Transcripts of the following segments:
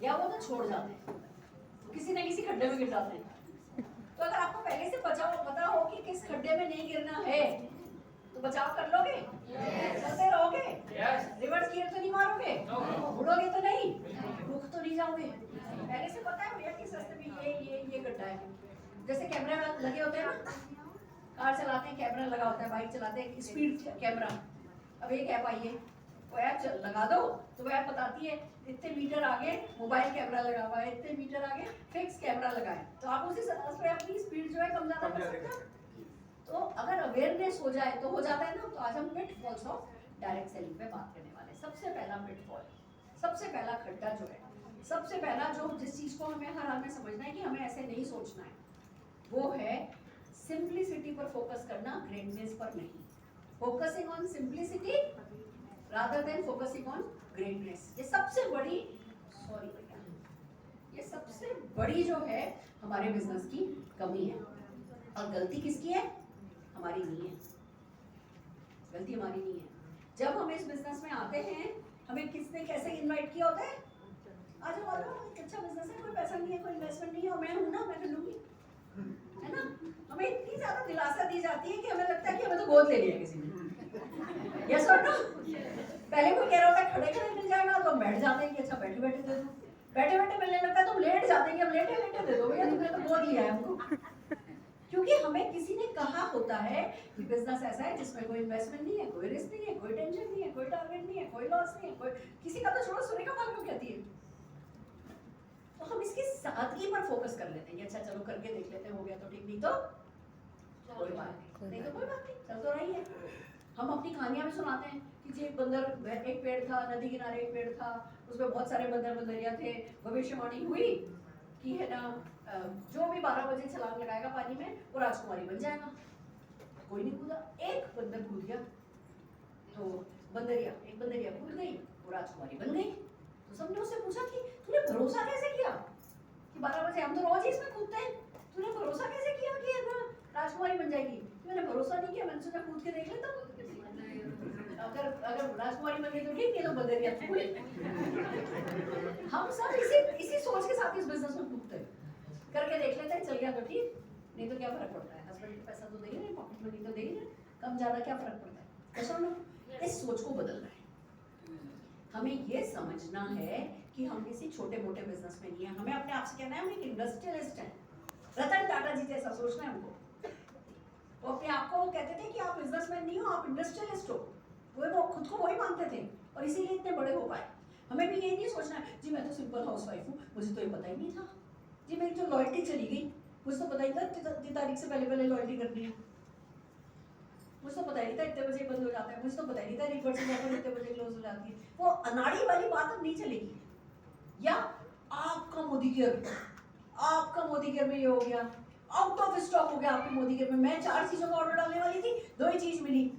या वो तो छोड़ जाते हैं, किसी न किसी खड्डे में गिर जाते हैं। तो अगर आपको पहले से पता हो कि किस खड्डे में नहीं गिरना है तो बचाव कर लोगे, चलते रहोगे, रिवर्स गियर तो नहीं मारोगे, उड़ोगे तो नहीं, रुक तो नहीं जाओगे। पहले से पता है भैया किस रास्ते में ये गड्ढा है। जैसे कैमरा लगे होते हैं ना, कार चलाते हैं कैमरा लगा होता है, बाइक चलाते हैं स्पीड कैमरा। अब एक ऐप आई है, वो ऐप लगा दो तो वो ऐप बताती है इतने मीटर आगे मोबाइल कैमरा लगा हुआ है, इतने मीटर आगे फिक्स कैमरा लगा है, तो आप उसी पे अपनी स्पीड जो है कम ज्यादा कर सकते हैं। तो अगर अवेयरनेस हो जाए तो हो जाता है ना। तो आज हम पिटफॉल्स ऑफ डायरेक्ट सेलिंग पे बात करने वाले हैं। सबसे पहला पिटफॉल, सबसे पहला खड्डा जो है, सबसे पहला जो जिस चीज को हमें हर हाल में समझना है कि हमें ऐसे नहीं सोचना है, वो है सिंप्लिसिटी पर फोकस करना, ग्रेटनेस पर नहीं। Focusing on simplicity rather than focusing on greatness. ये सबसे बड़ी ये सबसे बड़ी जो है हमारे बिजनेस की कमी है। और गलती किसकी है? हमारी नहीं है, गलती हमारी नहीं है। जब हम इस बिजनेस में आते हैं, हमें किसने कैसे इनवाइट किया होता है? आ जाओ आ जाओ, एक अच्छा बिजनेस है, कोई पैसा नहीं है, कोई इन्वेस्टमेंट नहीं है, और मैं हूं ना, मैं कर लूंगी, है ना। हमें इतनी ज्यादा दिलासा दी जाती है कि हमें लगता है कि हमें तो गोद ले लिया किसी ने। यस और नो? पहले कोई कह रहा होता है खड़े खड़े मिल जाएगा तो हम बैठ जाते हैं कि अच्छा बैठे बैठे दे दो, बैठे बैठे मिलने लगता है तो हम लेट जाते हैं कि हम लेटे लेटे दे दो भैया, तुमने तो गोद लिया है हमको। क्योंकि हमें किसी ने कहा होता है कि बिजनेस ऐसा है जिसमें कोई इन्वेस्टमेंट नहीं है, कोई रिस्क नहीं है, कोई टेंशन नहीं है, कोई टारगेट नहीं है, कोई लॉस नहीं है, कोई किसी का तो छोड़ो, सोने का माल क्यों कहती है। तो हम इसकी सादगी पर फोकस कर लेते हैं, अच्छा चलो करके देख लेते हैं, हो गया तो ठीक, नहीं तो कोई बात नहीं, तो कोई बात नहीं, चल तो रही है। हम अपनी कहानियां भी सुनाते हैं कि जी एक पेड़ था, नदी किनारे एक पेड़ था, उसमें बहुत सारे बंदर बंदरिया थे, भविष्यवाणी हुई कि है ना जो भी 12 बजे छलांग लगाएगा पानी में वो राजकुमारी बन जाएगा। कोई नहीं कूदा, एक बंदर कूद गया, तो एक बंदरिया कूद गई, वो राजकुमारी बन गई। तो सबने उससे पूछा कि तूने भरोसा कैसे किया कि 12 बजे, हम तो रोज ही इसमें कूदते हैं, तूने भरोसा कैसे किया कि है ना राजकुमारी बन जाएगी? मैंने भरोसा नहीं किया, मैंने सोचा कूद के देख लेता हूँ, अगर राजकुमारी बन गई तो ठीक, नहीं तो बंदरिया। हम सब इसी सोच के साथ इस बिजनेस में कूदते हैं, करके देख लेते हैं, चल गया तो ठीक, नहीं तो क्या फर्क पड़ता है, हस्बैंड को पैसा तो दे ही नहीं, पॉकेट मनी तो दे ही नहीं, कम ज्यादा क्या फर्क पड़ता है। ऐसा ना, इस सोच को बदलना है। हमें ये समझना है कि हम किसी छोटे मोटे बिजनेस में नहीं है, हमें अपने आप से कहना है हम एक इंडस्ट्रियलिस्ट हैं। रतन टाटा जी जैसा सोचना है हमको। वो अपने आप को कहते थे कि आप बिजनेसमैन नहीं हो, आप इंडस्ट्रियलिस्ट हो, वो खुद को वही मानते थे और इसीलिए इतने बड़े हो पाए। हमें भी ये नहीं सोचना है जी मैं तो सिंपल हाउसवाइफ हूँ, मुझे तो ये पता ही नहीं था, जी मेरी तो लॉयल्टी चली गई, मुझे तो पता ही था इतनी तारीख से पहले लॉयल्टी करनी है, मुझे तो पता ही नहीं था इतने बजे बंद हो जाता है, मुझे तो पता ही नहीं था रिवर्स इतने बजे क्लोज हो जाती है। वो अनाड़ी वाली बात अब नहीं चलेगी। या आपका मोदी केयर में ये हो गया, आउट ऑफ स्टॉक हो गया आपके मोदी केयर में, मैं 4 चीजों का ऑर्डर डालने वाली थी, 2 ही चीज मिली,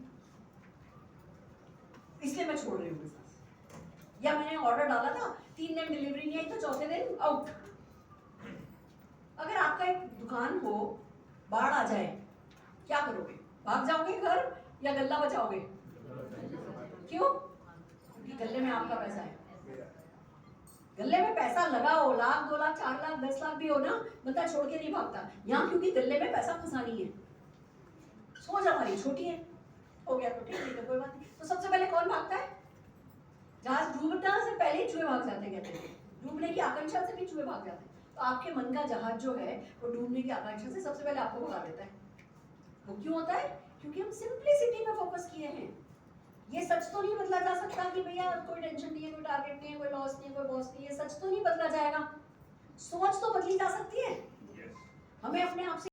इसलिए मैं छोड़ रही हूँ बिजनेस। या मैंने ऑर्डर डाला था, 3 दिन डिलीवरी नहीं आई तो चौथे दिन आउट। अगर आपका एक दुकान हो, बाढ़ आ जाए, क्या करोगे? भाग जाओगे घर या गल्ला बचाओगे? क्यों? क्योंकि गल्ले में आपका पैसा है। गल्ले में पैसा लगाओ, लाख 2 लाख 4 लाख 10 लाख भी हो ना, बंदा छोड़ के नहीं भागता। यहाँ क्योंकि गल्ले में पैसा फंसा नहीं है, सोच हमारी छोटी है, हो गया तो ठीक, नहीं तो कोई बात नहीं। तो सबसे पहले कौन भागता है? जहाज डूबना से पहले ही चूहे भाग जाते हैं, कहते हैं डूबने की आकांक्षा से भी चूहे भाग जाते हैं। तो आपके मन का जहाज जो है वो डूबने की आकांक्षा से सबसे पहले आपको भगा देता है। वो क्यों होता है? क्योंकि हम सिंप्लिसिटी में फोकस किए हैं। ये सच तो नहीं बदला जा सकता कि भैया कोई टेंशन नहीं है, कोई टारगेट नहीं है, कोई लॉस नहीं है, कोई बॉस नहीं है, सच तो नहीं बदला जाएगा। सोच तो बदली जा सकती है। हमें अपने आप से